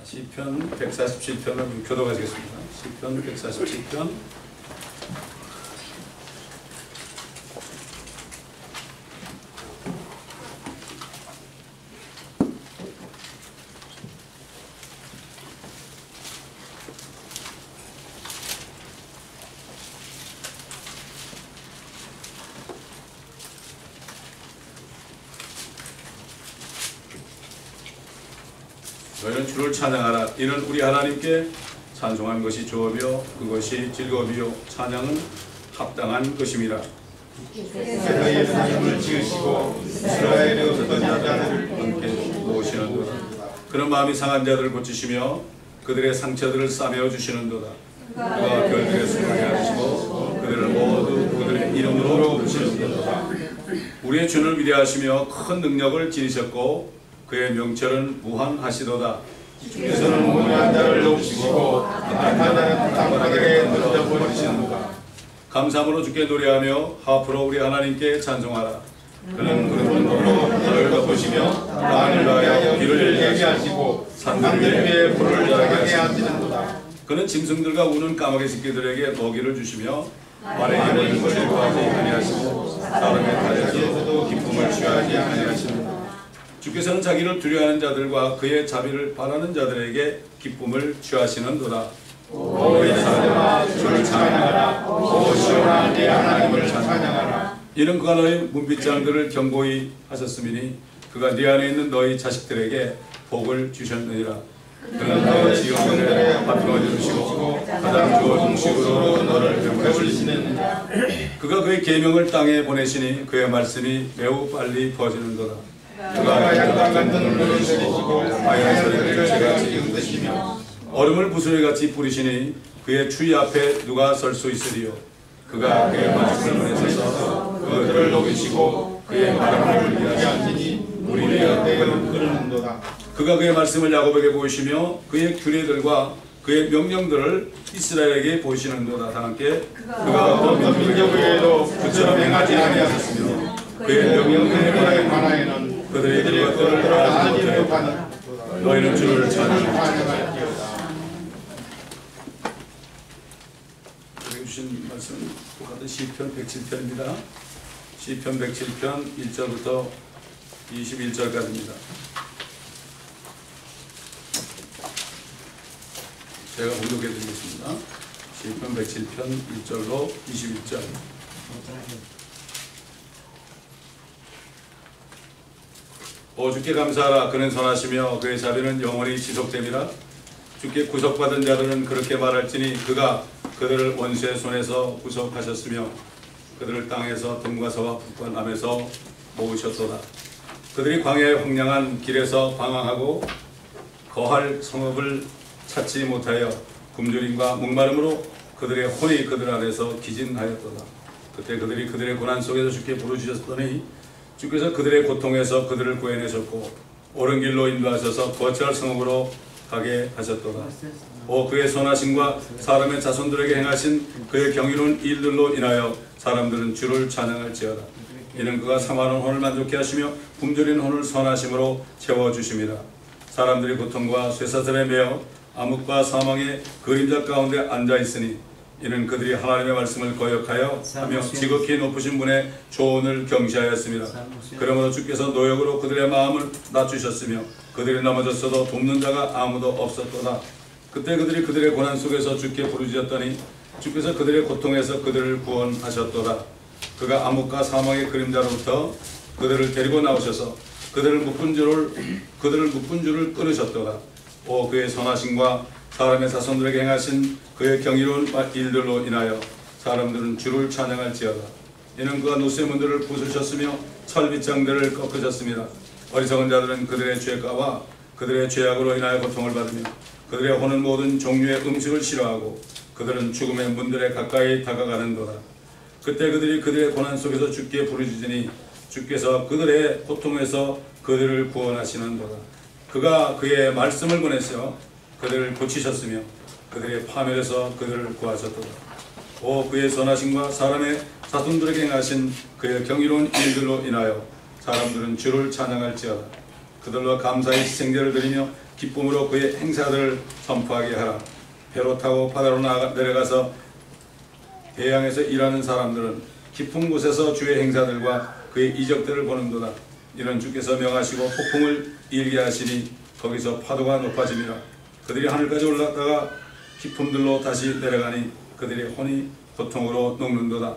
시편 147편을 교독하시겠습니다. 시편 147편. 너희는 주를 찬양하라. 이는 우리 하나님께 찬송한 것이 좋으며 그것이 즐거움이요 찬양은 합당한 것임이라. 너희의 하나님을 지으시고 이스라엘의 어떤 자들을 함께 모으시는도다. 그는 마음이 상한 자들을 고치시며 그들의 상처들을 싸매어 주시는도다. 그가 별들의 수를 하시고 그들을 모두 그들의 이름으로 부르시는도다. 우리의 주는 위대하시며 큰 능력을 지니셨고 그의 명철은 무한하시도다. 주께서는 무능한 자를 높이시고 악한 자는 땅바닥에 던져버리시는도다. 감사함으로 주께 노래하며 하프로 우리 하나님께 찬송하라. 그는 푸른 돌로 너를 덮으시며 하늘 가하여 비를 예비하시고 산들 위에 불을 자라게 하시는도다. 그는 짐승들과 우는 까마귀 새끼들에게 먹이를 주시며 말에 이르는 것을 구하지 아니하시고 사람의 탈에서도 기쁨을 취하지 아니하시는도다. 주께서는 자기를 두려워하는 자들과 그의 자비를 바라는 자들에게 기쁨을 취하시는도다. 오 예루살렘아 주를 찬양하라. 오 시온아 네 하나님을 찬양하라. 이는 그가 너희 문빗장들을 경고히 하셨음이니 그가 네 안에 있는 너희 자식들에게 복을 주셨느니라. 그는 너 지경들의 파트너를 주시고 가장 좋은 음식으로 너를 배불리시느니라. 그가 그의 계명을 땅에 보내시니 그의 말씀이 매우 빨리 퍼지는도다. 그가 양강 같은 물을 내리시고 하얀 소리를 제같이 흔드시며 얼음을 부스러기같이 뿌리시니 그의 추위 앞에 누가 설 수 있으리요. 그가 그의 말씀을 보내셔서 그들을 녹이시고 그의 바람을 불게 하시니 우리 곁에 흐르는도다. 그가 그의 말씀을 야곱에게 보이시며 그의 규례들과 그의 명령들을 이스라엘에게 보이시는도다. 다 함께 그가 어떤 민족 외에도 그처럼 행하지 아니하셨으며 그의 명령들에 관하여는 그들의 그것들을 알지 못하는 너희는 주를 찬양할지어다. 여기 주신 말씀은 똑같은 시편 107편입니다. 시편 107편 1절부터 21절까지입니다. 제가 봉독해 드리겠습니다. 시편 107편 1절로 21절. 오 주께 감사하라. 그는 선하시며 그의 자비는 영원히 지속됨이라. 주께 구속받은 자들은 그렇게 말할지니 그가 그들을 원수의 손에서 구속하셨으며 그들을 땅에서 덤과 서와 북과 남에서 모으셨도다. 그들이 광야의 황량한 길에서 방황하고 거할 성읍을 찾지 못하여 굶주림과 목마름으로 그들의 혼이 그들 안에서 기진하였도다. 그때 그들이 그들의 고난 속에서 주께 부르짖었더니 주께서 그들의 고통에서 그들을 구해내셨고 옳은 길로 인도하셔서 거처할 성읍으로 가게 하셨도다. 오 그의 선하심과 사람의 자손들에게 행하신 그의 경이로운 일들로 인하여 사람들은 주를 찬양할지어다. 이는 그가 사모하는 혼을 만족케 하시며 굶주린 혼을 선하심으로 채워주심이라. 사람들이 고통과 쇠사슬에 매어 암흑과 사망의 그림자 가운데 앉아있으니 이는 그들이 하나님의 말씀을 거역하여 하며 지극히 높으신 분의 조언을 경시하였습니다. 그러므로 주께서 노역으로 그들의 마음을 낮추셨으며 그들이 넘어졌어도 돕는 자가 아무도 없었도다. 그때 그들이 그들의 고난 속에서 주께 부르짖었더니 주께서 그들의 고통에서 그들을 구원하셨도다. 그가 암흑과 사망의 그림자로부터 그들을 데리고 나오셔서 그들을 묶은 줄을 끊으셨도다. 오 그의 선하심과 사람의 자손들에게 행하신 그의 경이로운 일들로 인하여 사람들은 주를 찬양할지어다. 이는 그가 노쇠 문들을 부수셨으며 철빗장들을 꺾으셨습니다. 어리석은 자들은 그들의 죄가와 그들의 죄악으로 인하여 고통을 받으며 그들의 혼은 모든 종류의 음식을 싫어하고 그들은 죽음의 문들에 가까이 다가가는도다. 그때 그들이 그들의 고난 속에서 주께 부르짖으니 주께서 그들의 고통에서 그들을 구원하시는도다. 그가 그의 말씀을 보내서 그들을 고치셨으며 그들의 파멸에서 그들을 구하셨도다. 오 그의 선하심과 사람의 자손들에게 행하신 그의 경이로운 일들로 인하여 사람들은 주를 찬양할지어다. 그들로 감사의 희생제를 드리며 기쁨으로 그의 행사들을 선포하게 하라. 배로 타고 바다로 내려가서 대양에서 일하는 사람들은 깊은 곳에서 주의 행사들과 그의 이적들을 보는도다. 이는 주께서 명하시고 폭풍을 일게 하시니 거기서 파도가 높아짐이라. 그들이 하늘까지 올랐다가 깊음들로 다시 내려가니 그들의 혼이 고통으로 녹는도다.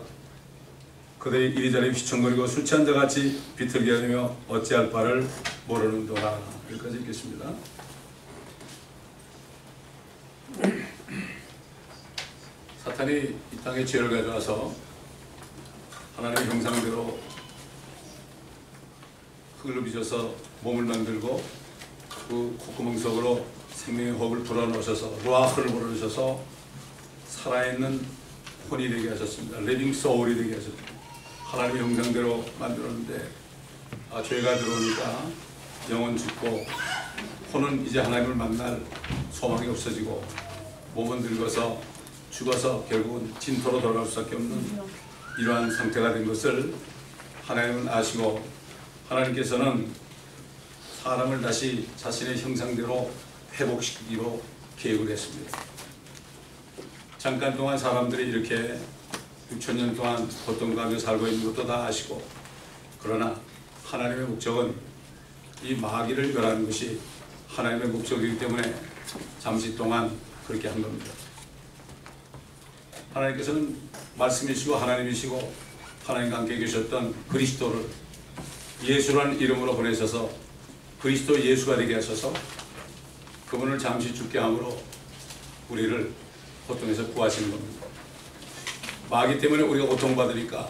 그들이 이리저리 휘청거리고 술 취한 자같이 비틀게 하며 어찌할 바를 모르는도다. 여기까지 읽겠습니다. 사탄이 이 땅에 죄를 가져와서 하나님의 형상대로 흙을 빚어서 몸을 만들고 그 콧구멍 속으로 생명의 호흡을 불어넣으셔서 루아흐를 불어넣으셔서 살아있는 혼이 되게 하셨습니다. 리빙 소울이 되게 하셨습니다. 하나님의 형상대로 만들었는데 죄가 들어오니까 영은 죽고 혼은 이제 하나님을 만날 소망이 없어지고 몸은 늙어서 죽어서 결국은 진토로 돌아갈 수밖에 없는 이러한 상태가 된 것을 하나님은 아시고 하나님께서는 사람을 다시 자신의 형상대로 회복시키기로 계획을 했습니다. 잠깐 동안 사람들이 이렇게 6,000년 동안 고통가며 살고 있는 것도 다 아시고, 그러나 하나님의 목적은 이 마귀를 멸하는 것이 하나님의 목적이기 때문에 잠시 동안 그렇게 한 겁니다. 하나님께서는 말씀이시고 하나님이시고 하나님과 함께 계셨던 그리스도를 예수라는 이름으로 보내셔서 그리스도 예수가 되게 하셔서 그분을 잠시 죽게 함으로 우리를 고통에서 구하시는 겁니다. 마귀 때문에 우리가 고통받으니까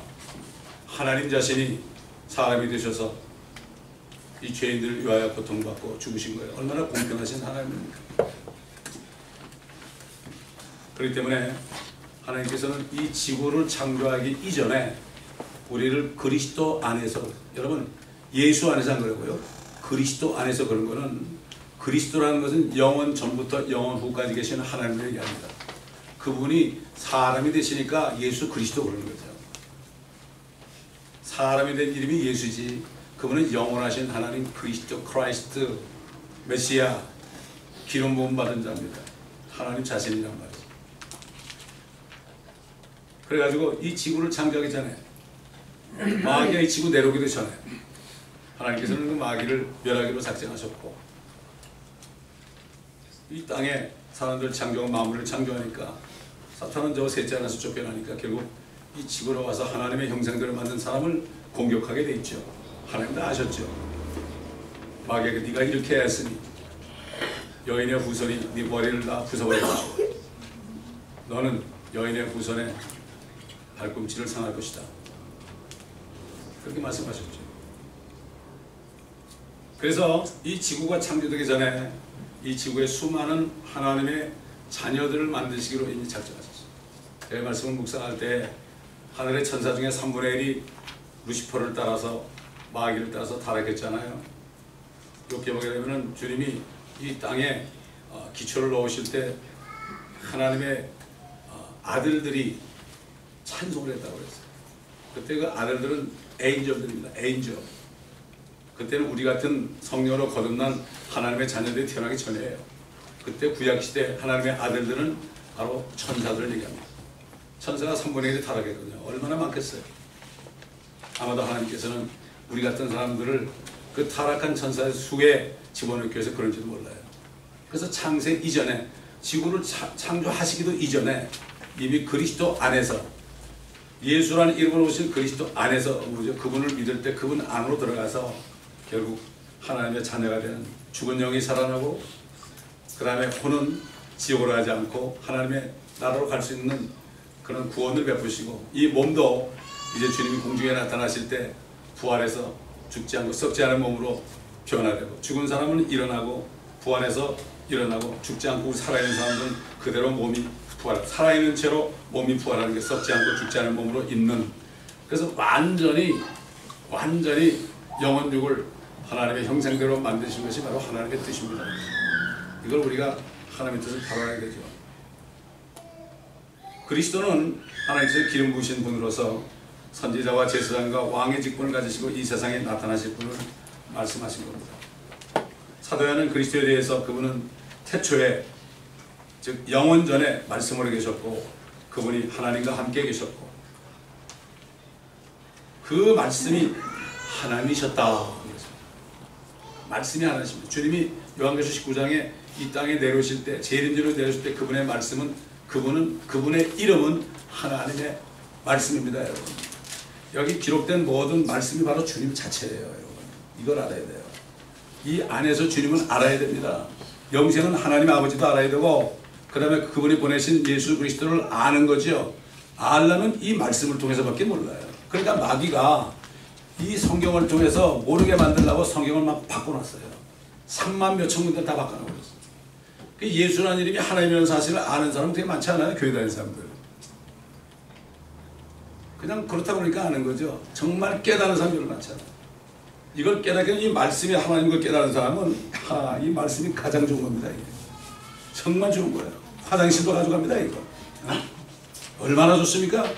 하나님 자신이 사람이 되셔서 이 죄인들을 위하여 고통받고 죽으신 거예요. 얼마나 공평하신 하나님입니까? 그렇기 때문에 하나님께서는 이 지구를 창조하기 이전에 우리를 그리스도 안에서, 여러분 예수 안에서 한 거라고요. 그리스도 안에서 그런 거는, 그리스도라는 것은 영원 전부터 영원 후까지 계시는 하나님을 얘기합니다. 그분이 사람이 되시니까 예수 그리스도 그러는 거죠. 사람이 된 이름이 예수지, 그분은 영원하신 하나님 그리스도, 크라이스트, 메시아, 기름 부음 받은 자입니다. 하나님 자신이란 말이죠. 그래가지고 이 지구를 창조하기 전에, 마귀가 이 지구 내려오기도 전에 하나님께서는 그 마귀를 멸하기로 작정하셨고, 이 땅에 사람들 창조하고 만물을 창조하니까 사탄은 저 셋째 하나서 쫓겨나니까 결국 이 지구로 와서 하나님의 형상대로 만든 사람을 공격하게 돼 있죠. 하나님도 아셨죠. 마귀가 네가 이렇게 했으니 여인의 후손이 네 머리를 다 부숴버릴 것이고 너는 여인의 후손의 발꿈치를 상할 것이다. 그렇게 말씀하셨죠. 그래서 이 지구가 창조되기 전에 이 지구에 수많은 하나님의 자녀들을 만드시기로 이미 작정하셨어요. 제 말씀을 묵상할 때 하늘의 천사 중에 3분의 1이 루시퍼를 따라서, 마귀를 따라서 타락했잖아요. 이렇게 보게 되면 주님이 이 땅에 기초를 놓으실 때 하나님의 아들들이 찬송을 했다고 그랬어요. 그때 그 아들들은 에인절들입니다. 에인절. 그때는 우리 같은 성령으로 거듭난 하나님의 자녀들이 태어나기 전이에요. 그때 구약시대 하나님의 아들들은 바로 천사들을 얘기합니다. 천사가 3분의 1이 타락했거든요. 얼마나 많겠어요. 아마도 하나님께서는 우리 같은 사람들을 그 타락한 천사의 수에 집어넣기 위해서 그런지도 몰라요. 그래서 창세 이전에, 지구를 창조하시기도 이전에 이미 그리스도 안에서, 예수라는 이름으로 오신 그리스도 안에서 그분을 믿을 때 그분 안으로 들어가서 결국 하나님의 자녀가 되는, 죽은 영이 살아나고 그 다음에 혼은 지옥으로 가지 않고 하나님의 나라로 갈 수 있는 그런 구원을 베푸시고, 이 몸도 이제 주님이 공중에 나타나실 때 부활해서 죽지 않고 썩지 않은 몸으로 변화되고, 죽은 사람은 일어나고 부활해서 일어나고, 죽지 않고 살아있는 사람들은 그대로 몸이 부활, 살아있는 채로 몸이 부활하는 게 썩지 않고 죽지 않은 몸으로 있는, 그래서 완전히 영혼육을 하나님의 형상대로 만드신 것이 바로 하나님의 뜻입니다. 이걸 우리가 하나님의 뜻을 바라야 되죠. 그리스도는 하나님께서 기름 부으신 분으로서 선지자와 제사장과 왕의 직분을 가지시고 이 세상에 나타나실 분을 말씀하신 겁니다. 사도 요한은 그리스도에 대해서 그분은 태초에 즉 영원 전에 말씀으로 계셨고 그분이 하나님과 함께 계셨고 그 말씀이 하나님이셨다. 말씀이 하나님이십니다. 주님이 요한계시록 19장에 이 땅에 내려오실 때 재림지로 내려오실 때 그분의 말씀은 그분의 이름은 하나님의 말씀입니다. 여러분, 여기 기록된 모든 말씀이 바로 주님 자체예요. 여러분, 이걸 알아야 돼요. 이 안에서 주님은 알아야 됩니다. 영생은 하나님 아버지도 알아야 되고 그 다음에 그분이 보내신 예수 그리스도를 아는 거죠. 알려면 이 말씀을 통해서밖에 몰라요. 그러니까 마귀가 이 성경을 통해서 모르게 만들려고 성경을 막 바꿔놨어요. 3만 몇천 군데 다 바꿔놓고 있어요. 예수라는 이름이 하나님이라는 사실을 아는 사람은 되게 많지 않아요? 교회 다니는 사람들. 그냥 그렇다 그러니까 아는 거죠. 정말 깨달은 사람이 별로 많지 않아요. 이걸 깨닫기는 이 말씀이 하나님 걸 깨달은 사람은 이 말씀이 가장 좋은 겁니다. 이게. 정말 좋은 거예요. 화장실도 가져갑니다. 이거. 얼마나 좋습니까?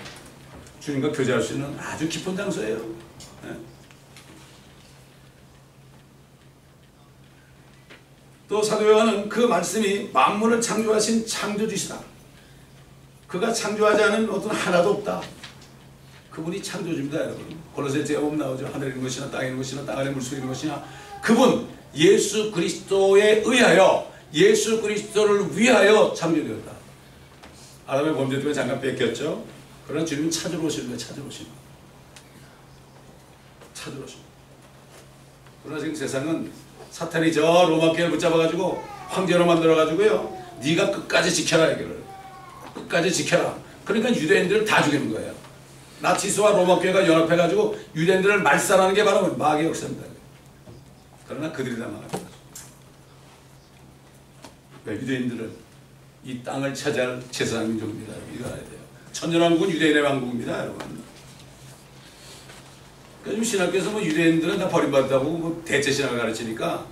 주님과 교제할 수 있는 아주 깊은 장소예요. 또 사도 요한은 그 말씀이 만물을 창조하신 창조주시다. 그가 창조하지 않은 어떤 하나도 없다. 그분이 창조주입니다. 여러분. 골로새서에 보면 나오죠. 하늘에 있는 것이나 땅에 있는 것이나 땅 아래 물속에 있는 것이나 그분 예수 그리스도에 의하여 예수 그리스도를 위하여 창조되었다. 아담의 범죄 때문에 잠깐 뺏겼죠. 그러나 주님은 찾으러 오시는 거예요. 찾으러 오시는 거예요. 찾으러 오시는 거예요. 그러나 지금 세상은 사탄이 저 로마교회를 붙잡아가지고 황제로 만들어가지고요. 네가 끝까지 지켜라 이거를. 끝까지 지켜라. 그러니까 유대인들을 다 죽이는 거예요. 나치스와 로마교회가 연합해가지고 유대인들을 말살하는 게 바로 마귀의 역사입니다. 그러나 그들이 다 망합니다. 유대인들은 이 땅을 차지할 제사장 민족입니다. 이거 알아야 돼요. 천년왕국은 유대인의 왕국입니다. 여러분. 요즘 신학교에서 뭐 유대인들은 다 버림받았다고 뭐 대체 신학을 가르치니까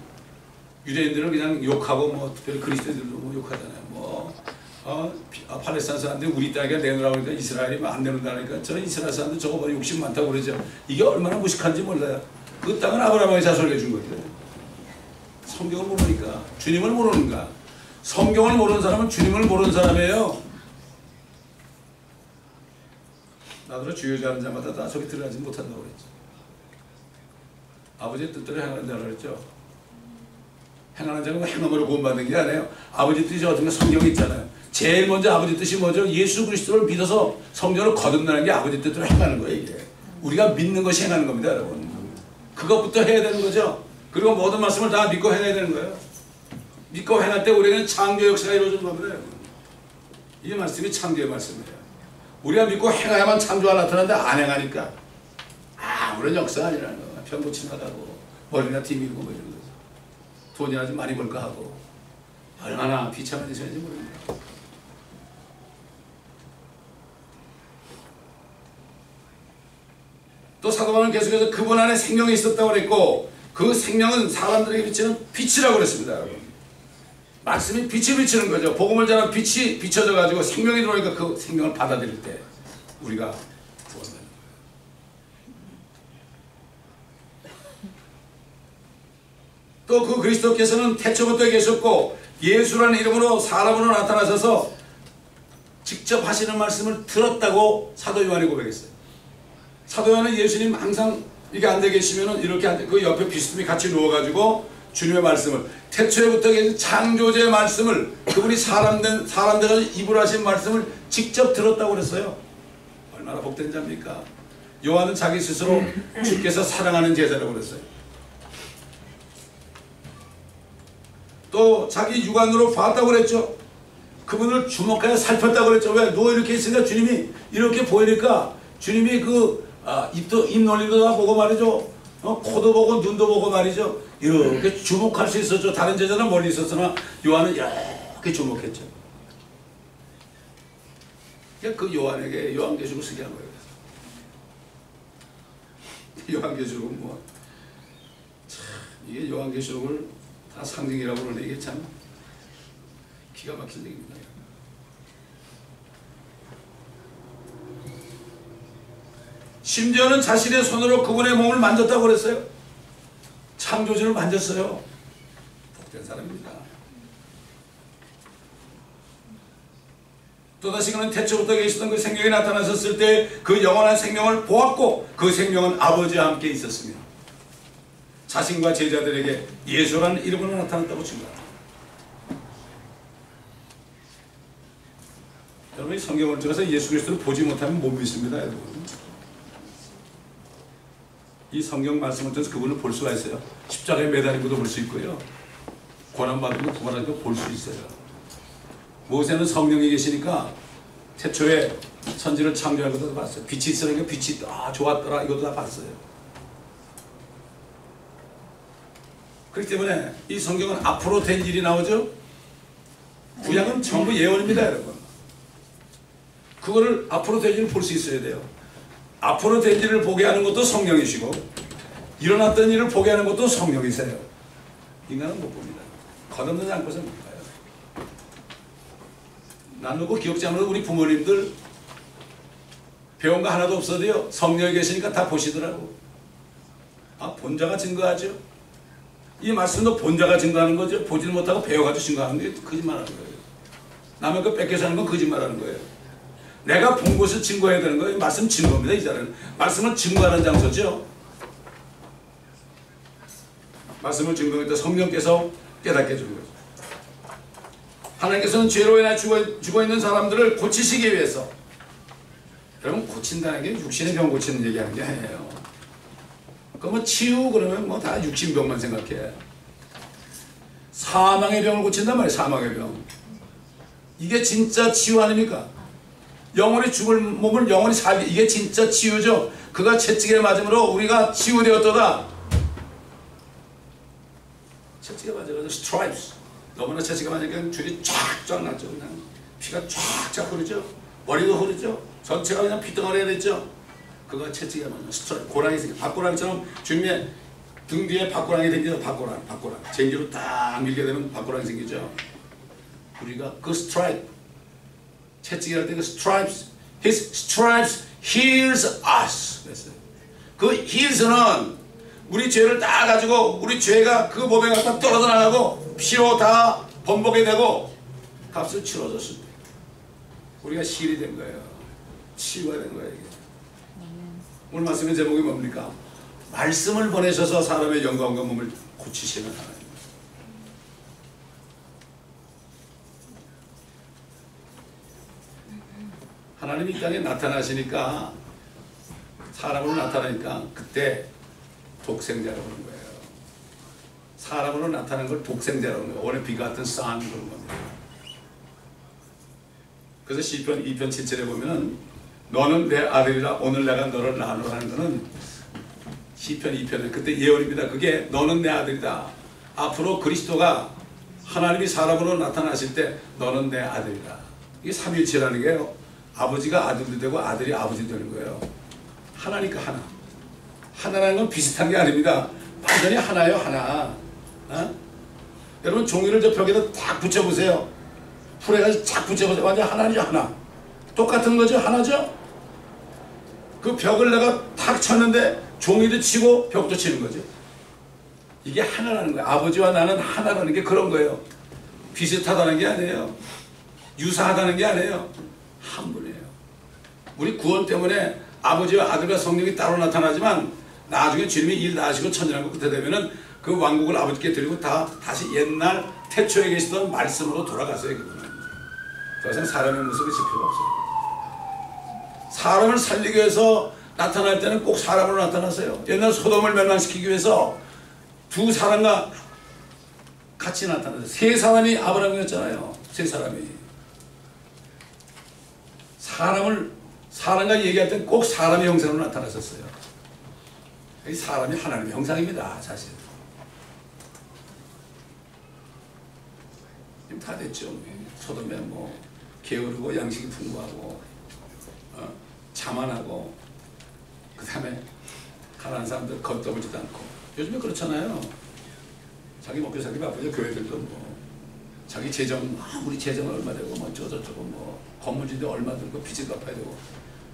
유대인들은 그냥 욕하고 뭐 특별히 그리스도인들도 뭐 욕하잖아요. 팔레스타인 사람들이 우리 땅에 내놓으라고 하니까 이스라엘이 안 내놓는다니까 저 이스라엘 사람들 저거 봐 욕심 많다고 그러죠. 이게 얼마나 무식한지 몰라요. 그 땅은 아브라함에게 자손을 준 거죠. 성경을 모르니까 주님을 모르는가. 성경을 모르는 사람은 주님을 모르는 사람이에요. 나더러 주여자하는 자마다 다 저기 들어가지 못한다고 그랬죠. 아버지의 뜻대로 행하는 자라고 그랬죠. 행하는 자는 행함으로 구원받는 게 아니에요. 아버지 뜻이 어떤 게 성경에 있잖아요. 제일 먼저 아버지 뜻이 뭐죠? 예수 그리스도를 믿어서 성경을 거듭나는 게 아버지 뜻대로 행하는 거예요. 이게 우리가 믿는 것이 행하는 겁니다. 여러분. 그것부터 해야 되는 거죠. 그리고 모든 말씀을 다 믿고 행해야 되는 거예요. 믿고 행할 때 우리는 창조 역사가 이루어지는 겁니다. 여러분. 이 말씀이 창조의 말씀이에요. 우리가 믿고 행해야만 창조가 나타나는데 안 행하니까 아무런 역사가 아니라는 거야. 편도치 나가고 머리나 뒤밀고 뭐 이런 거죠. 돈이나 좀 많이 벌까 하고 얼마나 비참한 짓인지 모릅니다. 또 사도 바울은 계속해서 그분 안에 생명이 있었다고 그랬고 그 생명은 사람들에게 비치는 빛이라고 그랬습니다. 여러분. 말씀이 빛을 비치는 거죠. 복음을 전하는 빛이 비춰져 가지고 생명이 들어오니까 그 생명을 받아들일 때 우리가 구원되는 거예요. 또 그 그리스도께서는 태초부터 계셨고 예수라는 이름으로 사람으로 나타나셔서 직접 하시는 말씀을 들었다고 사도 요한이 고백했어요. 사도 요한은 예수님 항상 이게 앉아 계시면은 이렇게 그 옆에 비스듬히 같이 누워가지고 주님의 말씀을 태초에부터 계신 창조주의 말씀을 그분이 사람들과 입으로 하신 말씀을 직접 들었다고 그랬어요. 얼마나 복된 자입니까? 요한은 자기 스스로 주께서 사랑하는 제자라고 그랬어요. 또 자기 육안으로 봤다고 그랬죠. 그분을 주목하여 살폈다고 그랬죠. 왜? 누워 이렇게 있으니까 주님이 이렇게 보이니까 주님이 입 놀리도 다 보고 말이죠. 코도 보고 눈도 보고 말이죠. 이렇게 주목할 수 있었죠. 다른 제자는 멀리 있었으나 요한은 이렇게 주목했죠. 그 요한에게 요한계시록을 쓰게 한 거예요. 요한계시록은 뭐 참 이게 요한계시록을 다 상징이라고 그러네. 이게 참 기가 막힌 얘기입니다. 심지어는 자신의 손으로 그분의 몸을 만졌다고 그랬어요. 창조주를 만졌어요. 사람입니다. 또다시 그는 태초부터 계시던 그 생명이 나타나셨을 때 그 영원한 생명을 보았고 그 생명은 아버지와 함께 있었으며 자신과 제자들에게 예수라는 이름으로 나타났다고 증거합니다. 여러분이 성경을 통해서 예수 그리스도를 보지 못하면 못 믿습니다. 여러분. 이 성경 말씀을 통해서 그분을 볼 수가 있어요. 십자가에 매달린 것도 볼 수 있고요. 고난받은 거 구원하는 거 볼 수 있어요. 모세는 성령이 계시니까 태초에 천지를 창조한 것도 봤어요. 빛이 있으니까 빛이 좋았더라 이것도 다 봤어요. 그렇기 때문에 이 성경은 앞으로 된 일이 나오죠. 구약은 전부 예언입니다. 여러분. 그거를 앞으로 된 일을 볼 수 있어야 돼요. 앞으로 된 일을 보게 하는 것도 성령이시고 일어났던 일을 보게 하는 것도 성령이세요. 인간은 못 봅니다. 거듭나지 않고서 못 봐요. 나누고 기억지 않으면 우리 부모님들 배운 거 하나도 없어도요 성령이 계시니까 다 보시더라고. 본자가 증거하죠. 이 말씀도 본자가 증거하는 거죠. 보지를 못하고 배워가지고 증거하는 게 거짓말하는 거예요. 남의 거 뺏겨서 하는 건 거짓말하는 거예요. 내가 본 것을 증거해야 되는 거예요. 말씀 증거입니다. 이 자리는 말씀을 증거하는 장소죠. 말씀을 증거할 때 성령께서 깨닫게 해주는 거죠. 하나님께서는 죄로 인해 죽어있는 사람들을 고치시기 위해서, 여러분 고친다는 게 육신의 병 고치는 얘기하는 게 아니에요. 그러면 치유 그러면 뭐 다 육신병만 생각해. 사망의 병을 고친단 말이에요. 사망의 병. 이게 진짜 치유 아닙니까? 영원히 죽을 몸을 영원히 살게, 이게 진짜 치유죠. 그가 채찍에 맞음으로 우리가 치유되었도다. 채찍에 맞아가지고 스트라이프스, 너무나 채찍에 맞으니까 줄이 쫙쫙 났죠. 그냥 피가 쫙쫙 흐르죠. 머리도 흐르죠. 전체가 그냥 피덩어리가 됐죠. 그가 채찍에 맞으면 스트라이프, 고랑이 생겨. 박고랑이처럼 주님의 등 뒤에 박고랑이 생기죠. 박고랑 쟁기로 딱 밀게 되면 박고랑이 생기죠. 우리가 그 스트라이프, 채찍이 할 때 그 stripes, his stripes heals us. 그랬어요. 그 heals는 우리 죄를 다 가지고 우리 죄가 그 몸에 갖다 떨어져 나가고 피로 다 번복이 되고 값을 치러줬을 때 우리가 힐이 된 거예요. 치유가 된 거예요. 이게. 오늘 말씀의 제목이 뭡니까? 말씀을 보내셔서 사람의 영광과 몸을 고치시는 하나님. 하나님이 이 땅에 나타나시니까, 사람으로 나타나니까 그때 독생자라고 하는 거예요. 사람으로 나타나는 걸 독생자라고 하는 거예요. 오늘 비같은 쌍 그런 겁니다. 그래서 시편 2편 7절에 보면은 너는 내 아들이라 오늘 내가 너를 낳으라 하는 거는 시편 2편은 그때 예언입니다. 그게 너는 내 아들이다. 앞으로 그리스도가 하나님이 사람으로 나타나실 때 너는 내 아들이다. 이게 삼위일체라는 게요. 아버지가 아들도 되고 아들이 아버지도 되는 거예요. 하나니까 하나. 하나라는 건 비슷한 게 아닙니다. 완전히 하나예요. 하나. 여러분 종이를 저 벽에다 딱 붙여보세요. 풀에가지고 쫙 붙여보세요. 완전 하나죠. 하나. 똑같은 거죠. 하나죠. 그 벽을 내가 탁 쳤는데 종이도 치고 벽도 치는 거죠. 이게 하나라는 거예요. 아버지와 나는 하나라는 게 그런 거예요. 비슷하다는 게 아니에요. 유사하다는 게 아니에요. 한 분이에요. 우리 구원 때문에 아버지와 아들과 성령이 따로 나타나지만 나중에 주님이 일 다 하시고 천년왕국 끝에 되면은 그 왕국을 아버지께 드리고 다시 옛날 태초에 계시던 말씀으로 돌아가세요. 그분은 더 이상 사람의 모습이 있을 필요가 없어요. 사람을 살리기 위해서 나타날 때는 꼭 사람으로 나타났어요. 옛날 소돔을 멸망시키기 위해서 두 사람과 같이 나타났어요. 세 사람이 아브라함이었잖아요. 세 사람이. 사람과 얘기할 땐 꼭 사람의 형상으로 나타났었어요. 이 사람이 하나님의 형상입니다. 사실. 지금 다 됐죠. 소돔에 뭐 게으르고 양식이 풍부하고 자만하고 그 다음에 가난한 사람들 걷어보지도 않고 요즘에 그렇잖아요. 자기 먹고 살기 바쁘죠. 교회들도 뭐 자기 재정 우리 재정 얼마 되고 뭐 저저저거 뭐 건물진데 얼마 들고 빚을 갚아야 되고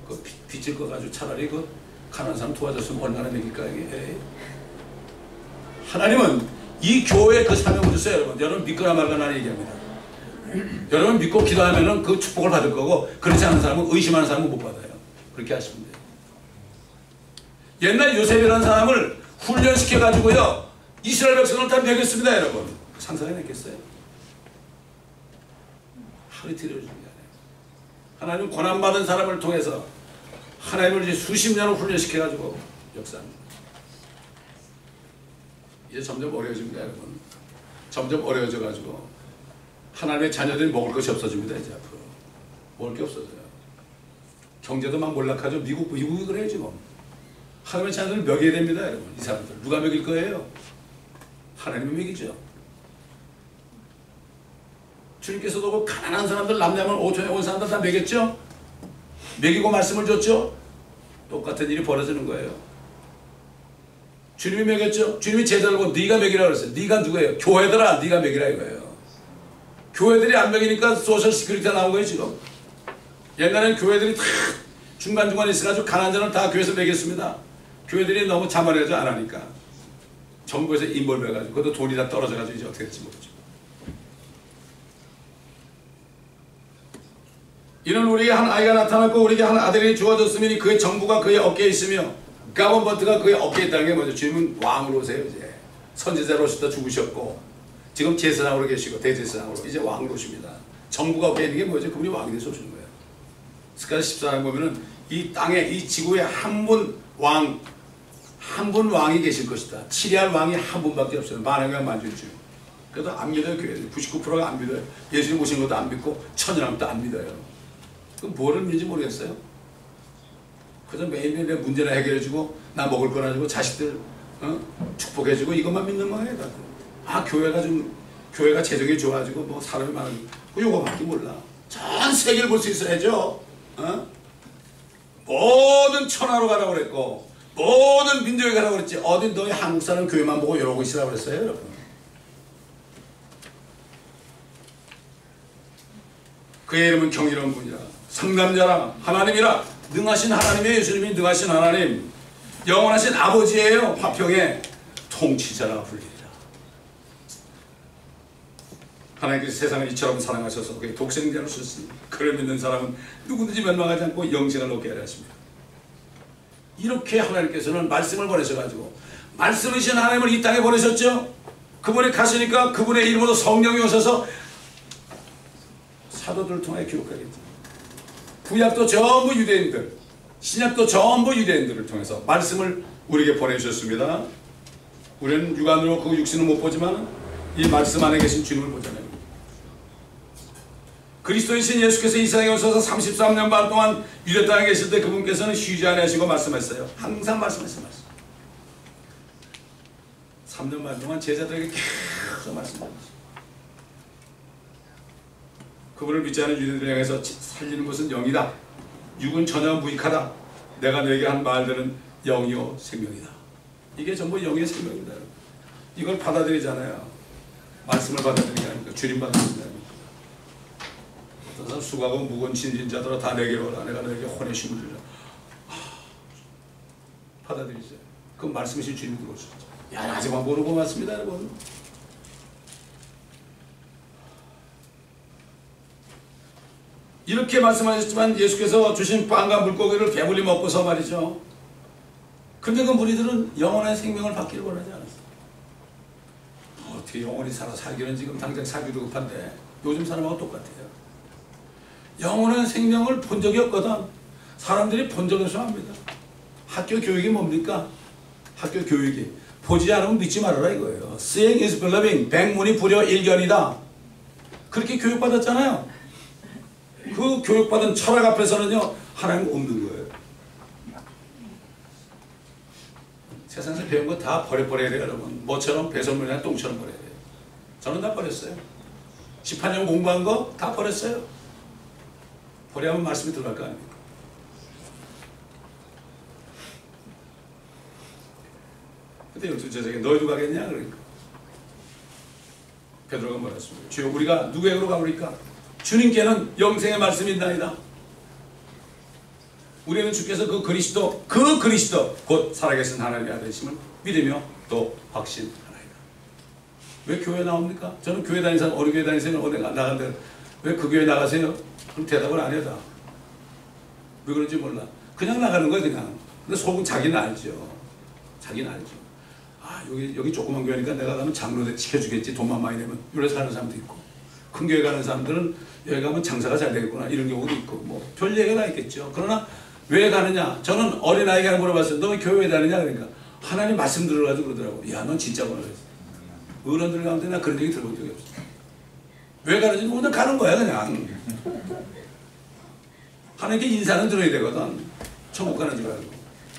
그 빚을 거 가지고 차라리 그 가난한 사람 도와줬으면 얼마나 되니까 이게. 하나님은 이 교회의 그 사명을 줬어요. 여러분, 여러분 믿거나 말거나 얘기합니다. 여러분 믿고 기도하면 그 축복을 받을 거고, 그렇지 않은 사람은, 의심하는 사람은 못 받아요. 그렇게 하시면 돼요. 옛날 요셉이라는 사람을 훈련시켜가지고요, 이스라엘 백성을 다 먹였습니다. 여러분, 상상해냈겠어요? 하루 이틀 중에 하나님 고난받은 사람을 통해서 하나님을 이제 수십 년을 훈련시켜가지고 역사합니다. 이제 점점 어려워집니다. 여러분, 점점 어려워져가지고 하나님의 자녀들이 먹을 것이 없어집니다. 이제 앞으로 먹을 게 없어져요. 경제도 막 몰락하죠. 미국이 그래요 지금. 하나님의 자녀들을 먹여야 됩니다. 여러분, 이 사람들 누가 먹일 거예요? 하나님이 먹이죠. 주님께서도 그 가난한 사람들, 남자만 5천에 온 사람들 다 먹였죠? 먹이고 말씀을 줬죠? 똑같은 일이 벌어지는 거예요. 주님이 먹였죠? 주님이 제자를 보고 네가 먹이라 그랬어요. 네가 누구예요? 교회들아, 네가 먹이라 이거예요. 교회들이 안 먹이니까 소셜 시큐리티가 나온 거예요 지금. 옛날에는 교회들이 다 중간중간에 있어가지고 가난한 자를 다 교회에서 먹였습니다. 교회들이 너무 자만하지 안 하니까 정부에서 인벌 해가지고 그것도 돈이 다 떨어져가지고 이제 어떻게 될지 모르죠. 이는 우리에게 한 아이가 나타났고 우리에게 한 아들이 주어졌으니 그의 정부가 그의 어깨에 있으며 가번버트가 그의 어깨에 있다는 게 뭐죠? 주님은 왕으로 오세요. 이제 선지자로 오셨다 죽으셨고 지금 제사장으로 계시고 대제사장으로 이제 왕으로 오십니다. 정부가 어깨에 있는 게 뭐죠? 그분이 왕이 돼서 오시는 거예요. 스가랴 14장 보면은 이 땅에 이 지구에 한 분 왕이 계실 것이다. 치리할 왕이 한 분밖에 없어요. 만왕의 만주주. 그래도 안 믿어요. 교회들 99%가 안 믿어요. 예수님 오신 것도 안 믿고 천연함도 안 믿어요. 그럼 뭐를 믿는지 모르겠어요. 그래서 매일매일 내 문제나 해결해주고 나 먹을 거나 주고 자식들 축복해주고 이것만 믿는 거예요. 아 교회가 재정이 좋아지고 뭐 사람이 많아지고 요거밖에 몰라. 전 세계를 볼 수 있어야죠. 모든 천하로 가라고 그랬고 모든 민족에 가라고 그랬지 어디 너희 한국 사람 교회만 보고 이러고 있으라고 그랬어요. 여러분, 그의 이름은 경이로운 분이라 상담자라 하나님이라 능하신 하나님이에요. 예수님이 능하신 하나님, 영원하신 아버지예요. 화평의 통치자라 불리리라. 하나님께서 세상을 이처럼 사랑하셔서 그의 독생자를 주셨으니 그를 믿는 사람은 누구든지 멸망하지 않고 영생을 얻게 하려 하십니다. 이렇게 하나님께서는 말씀을 보내셔가지고 말씀이신 하나님을 이 땅에 보내셨죠. 그분이 가시니까 그분의 이름으로 성령이 오셔서 사도들을 통해 기록하겠죠. 구약도 전부 유대인들, 신약도 전부 유대인들을 통해서 말씀을 우리에게 보내주셨습니다. 우리는 육안으로 그 육신은 못 보지만 이 말씀 안에 계신 주님을 보잖아요. 그리스도이신 예수께서 이 세상에 오셔서 33년 반 동안 유대 땅에 계실 때 그분께서는 쉬지 않으시고 말씀하셨어요. 항상 말씀하셨어요. 3년 반 동안 제자들에게 계속 말씀하셨어요. 그분을 믿지 않은 유대인들을 향해서 살리는 것은 영이다. 육은 전혀 무익하다. 내가 너에게 한 말들은 영이요 생명이다. 이게 전부 영의 생명입니다. 이걸 받아들이잖아요. 말씀을 받아들이는 게 아닙니까? 주님 받아들이는 게 아닙니까? 어떤 사람 수고하고 무거운 짐진 자들아 다 내게로 오라. 내가 너에게 혼의 쉼을 주리라. 받아들이세요. 그 말씀이신 주님 들어오셨죠. 야, 아직만 모르고 왔습니다, 여러분. 이렇게 말씀하셨지만 예수께서 주신 빵과 물고기를 배불리 먹고서 말이죠. 근데 그 무리들은 영원한 생명을 받기를 원하지 않았어요. 어떻게 영원히 살기는 지금 당장 살기도 급한데 요즘 사람하고 똑같아요. 영원한 생명을 본 적이 없거든. 사람들이 본 적이 없어 합니다. 학교 교육이 뭡니까? 학교 교육이 보지 않으면 믿지 말아라 이거예요. Seeing is believing. 백문이 불여일견이다. 그렇게 교육받았잖아요. 그 교육받은 철학 앞에서는요 하나님 없는 거예요. 세상에서 배운 거 다 버려야 돼요. 여러분, 뭐처럼 배설물이나 똥처럼 버려야 돼요. 저는 다 버렸어요. 18년 공부한 거 다 버렸어요. 버려야만 말씀이 들어갈 거 아닙니까? 근데 여기서 제자에게 너희도 가겠냐? 그러니까 베드로가 말했습니다. 주여 우리가 누구에게로 가버릴까? 주님께는 영생의 말씀이 있나이다. 우리는 주께서 그 그리스도 곧 살아계신 하나님의 아들이심을 믿으며 또 확신하나이다. 왜 교회 나옵니까? 저는 교회 다니는 사람, 어느 교회 다니세요? 어디 나간데 왜 그 교회 나가세요? 그럼 대답을 안 해다. 왜 그런지 몰라. 그냥 나가는 거야 그냥. 근데 속은 자기는 알죠. 자기는 알죠. 아 여기 조그만 교회니까 내가 가면 장로들 지켜주겠지. 돈만 많이 내면. 이래서 가는 사람도 있고. 큰 교회 가는 사람들은 여기 가면 장사가 잘 되겠구나 이런 경우도 있고 뭐 별 얘기가 다 있겠죠. 그러나 왜 가느냐? 저는 어린아이가 하나 물어봤어요. 너 왜 교회에 다니냐? 그러니까 하나님 말씀 들어가지고 그러더라고. 야 넌 진짜구나 그랬어. 어른들 가운데 나 그런 얘기 들어본 적이 없어. 왜 가는지 모르면 가는 거야 그냥. 하나님께 인사는 들어야 되거든. 천국 가는 줄 알고.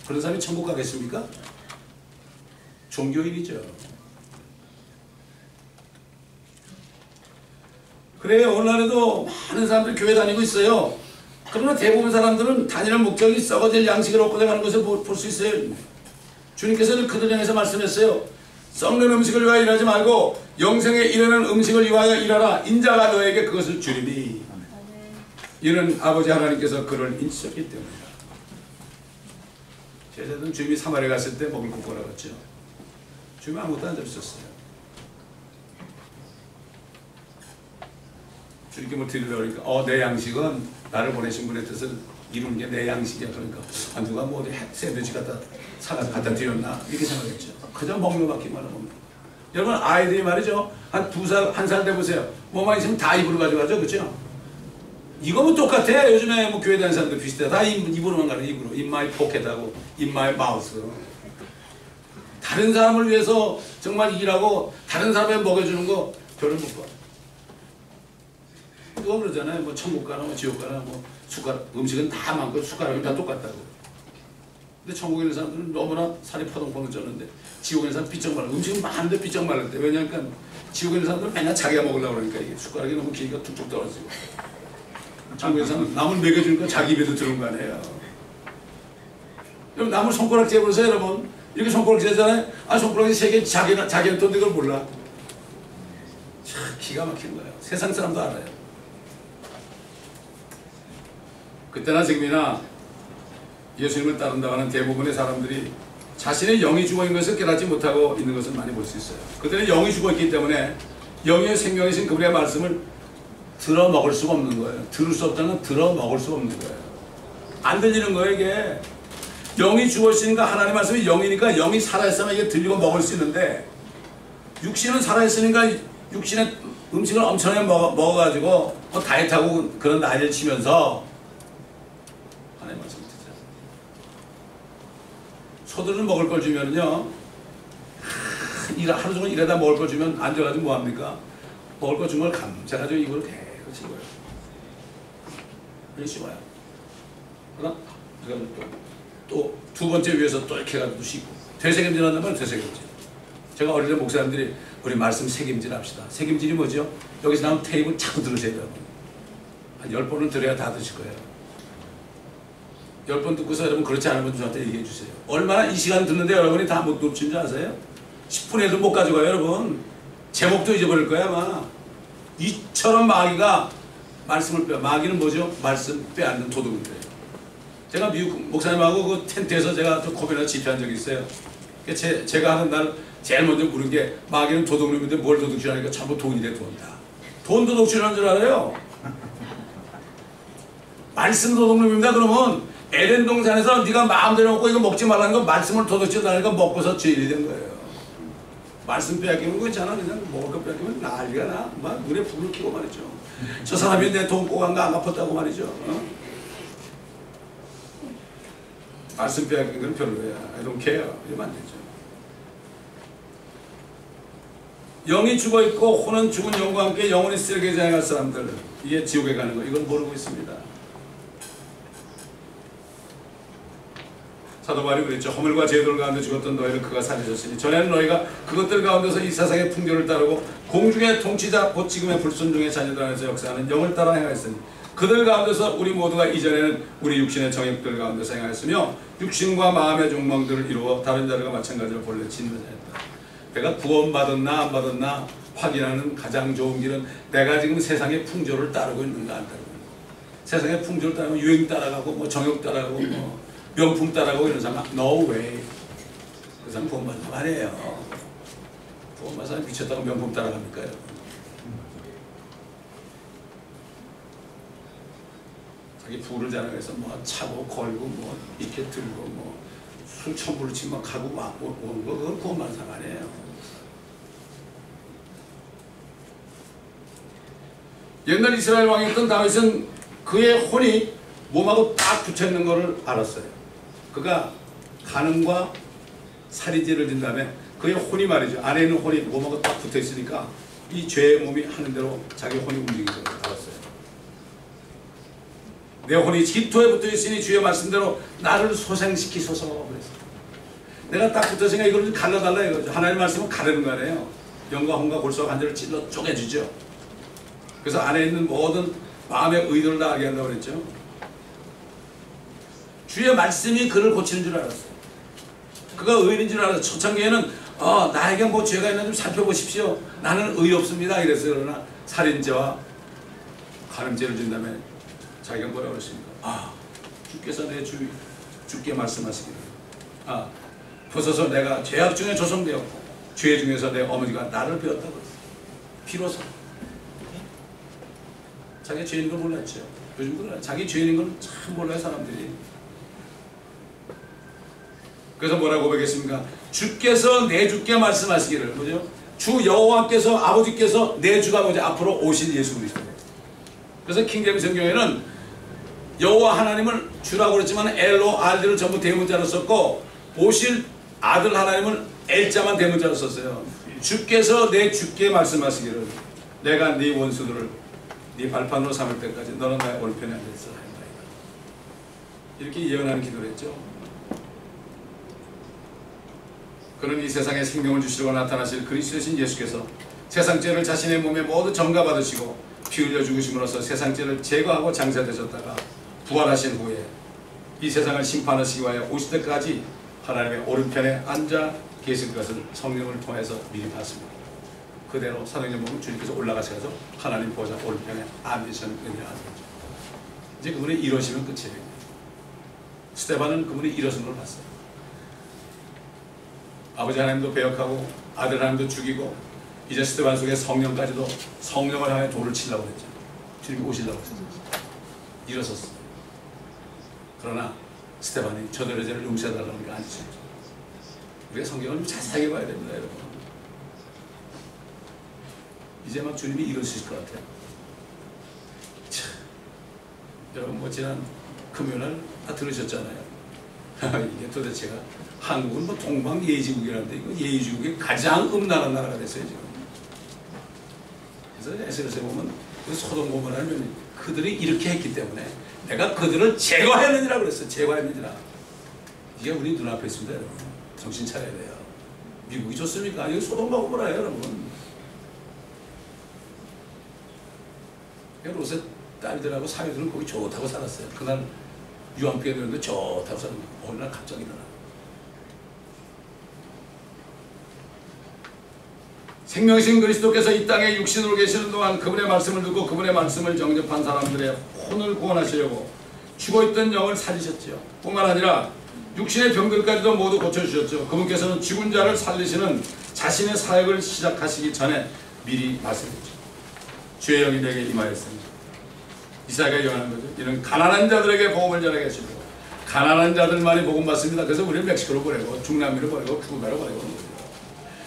그런 사람이 천국 가겠습니까? 종교인이죠. 그래 오늘날에도 많은 사람들이 교회 다니고 있어요. 그러나 대부분 사람들은 다니는 목적이 썩어질 양식을 얻고자 하는 것을 볼 수 있어요. 주님께서는 그들 향해서 말씀했어요. 썩는 음식을 위하여 일하지 말고 영생에 이르는 음식을 위하여 일하라. 인자가 너에게 그것을 주리니. 이는 아버지 하나님께서 그를 인치셨기 때문이다. 제자들은 주님이 사마리아 갔을 때 먹을 국 거라고 했죠. 주님이 아무것도 안 잡으셨어요. 주님께 뭐 드리려고 그러니까 내 양식은 나를 보내신 분의 뜻을 이루는 게 내 양식이야. 그러니까 누가 뭐 샌드위치 갖다 드렸나 이렇게 생각했죠. 그저 먹는 것밖에만 먹는. 여러분 아이들이 말이죠. 한 2살, 1살 돼 보세요. 뭐만 있으면 다 입으로 가져가죠. 그렇죠? 이거면 똑같아. 요즘에 뭐 교회 다니는 사람들 비슷해. 다 입으로만 가는 입으로. In my pocket하고 in my mouth. 다른 사람을 위해서 정말 일하고 다른 사람에 먹여주는 거 별로 못 봐. 누가 그러잖아요. 뭐 천국 가나 뭐 지옥 가나 뭐 숟가락 음식은 다 많고 숟가락은 다 똑같다고. 근데 천국에 있는 사람들은 너무나 살이 포동포동 쪘는데 지옥에 있는 사람은 삐쩍 말라. 음식은 많은데 삐쩍 말랄 때. 왜냐니까 지옥에 있는 사람들은 맨날 자기가 먹으려고 그러니까 이게 숟가락이 너무 기니까 툭툭 떨어지고. 천국에 있는 사람은 남을 먹여주니까 자기 입에도 들은 거 아니에요. 여러분 남을 손가락 재보세요 여러분. 이렇게 손가락 재잖아요. 아 손가락이 3개 자기는 또 이걸 몰라. 참 기가 막히는 거예요. 세상 사람도 알아요. 그때나 지금이나 예수님을 따른다고 하는 대부분의 사람들이 자신의 영이 죽어있는 것을 깨닫지 못하고 있는 것을 많이 볼 수 있어요. 그들은 영이 죽어있기 때문에 영의 생명이신 그분의 말씀을 들어 먹을 수가 없는 거예요. 들을 수 없다는 건 들어 먹을 수가 없는 거예요. 안 들리는 거예요 이게. 영이 죽어있으니까 하나님의 말씀이 영이니까 영이 살아있으면 이게 들리고 먹을 수 있는데 육신은 살아있으니까 육신의 음식을 엄청나게 먹어가지고 다이어트하고 그런 난리를 치면서 하나님 말씀 듣자. 소들은 먹을 걸 주면요 하루 종일 일하다 먹을 걸 주면 앉아가지고 뭐합니까? 먹을 거 준 걸 감싸가지고 이걸 계속 씹어요. 이렇게 씹어요. 그러나 또 두 번째 위에서 또 이렇게 해가지고 씹고 되새김질 한다면 되새김질. 제가 어릴 때 목사님들이 우리 말씀 새김질 합시다. 새김질이 뭐죠? 여기서 나오면 테이블 자꾸 들으세요. 한 10번은 들어야 다 드실 거예요. 10번 듣고서 여러분 그렇지 않으면 저한테 얘기해 주세요. 얼마나 이 시간 듣는데 여러분이 다 못 놓친 줄 아세요? 10분에도 못 가져가요 여러분. 제목도 잊어버릴 거야 아마. 이처럼 마귀가 말씀을 마귀는 뭐죠? 말씀 빼앗는 도둑인데. 제가 미국 목사님하고 그 텐트에서 제가 또 코베나 집회한 적이 있어요. 제가 하는 날 제일 먼저 물은 게 마귀는 도둑놈인데 뭘 도둑질하니까 전부 돈이래 돈 다. 돈 도둑질하는 줄 알아요? 말씀 도둑놈입니다. 그러면 에덴 동산에서 네가 마음대로 먹고 이거 먹지 말라는 거 말씀을 도둑질하니까 먹고서 죄인이 된 거예요. 말씀 빼앗기는 거 있잖아. 그냥 먹을 거 빼앗기면 난리가 나. 막 눈에 불을 켜고 말이죠. 저 사람이 내 돈 꼬간 거 안 갚았다고 말이죠. 말씀 빼앗기는 건 별로야. I don't care. 이러면 안 되죠. 영이 죽어있고 혼은 죽은 영과 함께 영원히 쓰레기장에 갈 사람들. 이게 지옥에 가는 거. 이건 모르고 있습니다. 사도 바울이 그랬죠. 허물과 죄들 가운데 죽었던 너희를 그가 살리셨으니 전에는 너희가 그것들 가운데서 이 세상의 풍조를 따르고 공중의 통치자 곧 지금의 불순종의 자녀들 안에서 역사하는 영을 따라 행하였으니 그들 가운데서 우리 모두가 이전에는 우리 육신의 정욕들 가운데서 행하였으며 육신과 마음의 욕망들을 이루어 다른 자들과 마찬가지로 본래 진노자였다. 내가 구원받았나 안 받았나 확인하는 가장 좋은 길은 내가 지금 세상의 풍조를 따르고 있는가 안 따르고 있는가. 세상의 풍조를 따르고 유행 따라가고 뭐 정욕 따라가고 뭐 명품 따라가고 이런 사람 no way. 그 사람 구원받는 거 아니에요. 고마사 미쳤다고 명품 따라갑니까? 여러분? 자기 부를 자랑해서 뭐 차고 걸고 뭐 이렇게 들고 뭐 술 천불을 치면 가고 왔고 오는 거 그건 고만상 아니에요. 옛날 이스라엘 왕이었던 다윗은 그의 혼이 몸하고 딱 붙어있는 것을 알았어요. 그가 간음과 살인죄를 진 다음에 그의 혼이 말이죠. 안에 있는 혼이 몸하고 딱 붙어있으니까 이 죄의 몸이 하는 대로 자기 혼이 움직이는 걸 알았어요. 내 혼이 기토에 붙어있으니 주의 말씀대로 나를 소생시키소서 그랬어요. 내가 딱 붙었으니까 이걸 갈라달라 이거죠. 하나님의 말씀은 가르는 거 아니에요. 영과 혼과 골수와 관절을 찔러 쪼개주죠. 그래서 안에 있는 모든 마음의 의도를 다 알게 한다고 그랬죠. 주의 말씀이 그를 고치는 줄 알았어요. 그가 의인인 줄 알았어요. 초창기에는 나에게 뭐 죄가 있나 좀 살펴보십시오. 나는 의이 없습니다. 이랬어요. 그러나 살인죄와 간음죄를 진 다음에 자기가 뭐라고 그랬습니까? 주께서 내 주께 말씀하시기를 보소서 내가 죄악 중에 조성되었고 죄 중에서 내 어머니가 나를 배웠다고 그랬어요. 비로소 자기 죄인인 걸 몰랐죠. 요즘 자기 죄인인 걸 참 몰라요 사람들이. 그래서 뭐라고 고백했습니까? 주께서 내 주께 말씀하시기를 뭐죠? 주 여호와께서 아버지께서 내 주가 뭐죠? 앞으로 오실 예수 그리스도. 그래서 킹제임스 성경에는 여호와 하나님을 주라고 그랬지만 엘로 알들을 전부 대문자로 썼고 오실 아들 하나님을 엘자만 대문자로 썼어요. 주께서 내 주께 말씀하시기를 내가 네 원수들을 네 발판으로 삼을 때까지 너는 나의 오른편에 앉아있어 한다이다. 이렇게 예언하는 기도를 했죠. 그는 이 세상에 생명을 주시려고 나타나실 그리스도신 예수께서 세상 죄를 자신의 몸에 모두 전가받으시고 피 흘려 죽으심으로써 세상 죄를 제거하고 장사되셨다가 부활하신 후에 이 세상을 심판하시기 위하여 오실 때까지 하나님의 오른편에 앉아 계실 것을 성령을 통해서 미리 봤습니다. 그대로 사도행전 주님께서 올라가셔서 하나님 보좌 오른편에 앉으시는 은혜를 하는 거죠. 이제 그분이 이러시면 끝이에요. 스데반은 그분이 일어선 걸 봤어요. 아버지 하나님도 배역하고 아들 하나님도 죽이고 이제 스데반 속에 성령까지도 성령을 향해 돌을 치려고 했죠. 주님이 오시려고 했어요. 일어섰어요. 그러나 스데반이 저들의 죄를 용서해달라고 우리가 안 했어요. 우리가 성경을 좀 자세하게 봐야 됩니다, 여러분. 이제 막 주님이 일어서실 것 같아요. 참, 여러분 뭐 지난 금요일 다 들으셨잖아요. 이게 도대체가 한국은 뭐 동방예의지국이라는데 이거 예의지국의 가장 음란한 나라가 됐어요 지금. 그래서 SNS에 보면 소돔 고모라는 그들이 이렇게 했기 때문에 내가 그들을 제거했느니라 그랬어요. 제거했느니라. 이게 우리 눈앞에 있습니다 여러분. 정신 차려야 돼요. 미국이 좋습니까? 이거 소돔과 고모라예요 여러분. 롯의 딸들하고 사위들은 거기 좋다고 살았어요. 그날 유황비에 들었는데 좋다고 살았는데 어느 날 갑자기 일어나. 생명이신 그리스도께서 이 땅에 육신으로 계시는 동안 그분의 말씀을 듣고 그분의 말씀을 정접한 사람들의 혼을 구원하시려고 죽어있던 영을 살리셨지요. 뿐만 아니라 육신의 병들까지도 모두 고쳐주셨죠. 그분께서는 죽은 자를 살리시는 자신의 사역을 시작하시기 전에 미리 말씀했죠. 주의 영이 내게 임하였습니다. 이사야가 예언한 거죠. 이는 가난한 자들에게 복음을 전하게 하시고 가난한 자들만이 복음 받습니다. 그래서 우리는 멕시코로 보내고 중남미로 보내고 쿠바로 보내고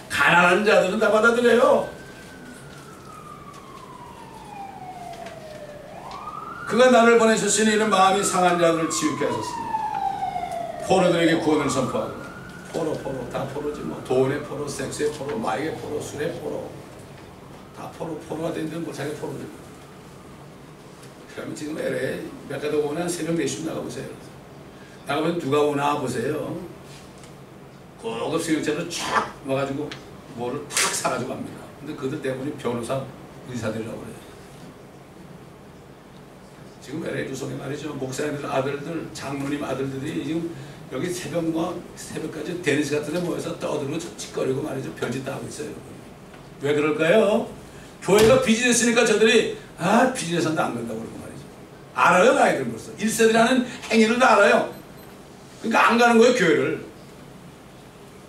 가난한 자들은 다 받아들여요. 그가 나를 보내셨으니 이는 마음이 상한 자들을 치유케 하셨습니다. 포로들에게 구원을 선포하고 포로 다 포로지 뭐. 돈의 포로, 섹스의 포로, 마약의 포로, 술의 포로 다 포로가 된 데는 뭐 자기 포로들. 그러면 지금 LA 몇 가닥 오면 한 3명 4씩 나가보세요. 나가면 누가 오나 보세요. 고급 수용차로 쫙 와가지고 뭐를 탁 사가지고 갑니다. 근데 그들 대부분이 변호사, 의사들이라고 그래요. 지금 LA 구석에 말이죠. 목사님들 아들들, 장로님 아들들이 지금 여기 새벽까지 데니스 같은 데 모여서 떠들고 짓거리고 말이죠. 별짓 다 하고 있어요. 여러분. 왜 그럴까요? 교회가 비즈니스니까 저들이 비즈니스 한다 안 간다고 그러고 말이죠. 알아요 나이들 벌써. 1세들이 하는 행위를 다 알아요. 그러니까 안 가는 거예요 교회를.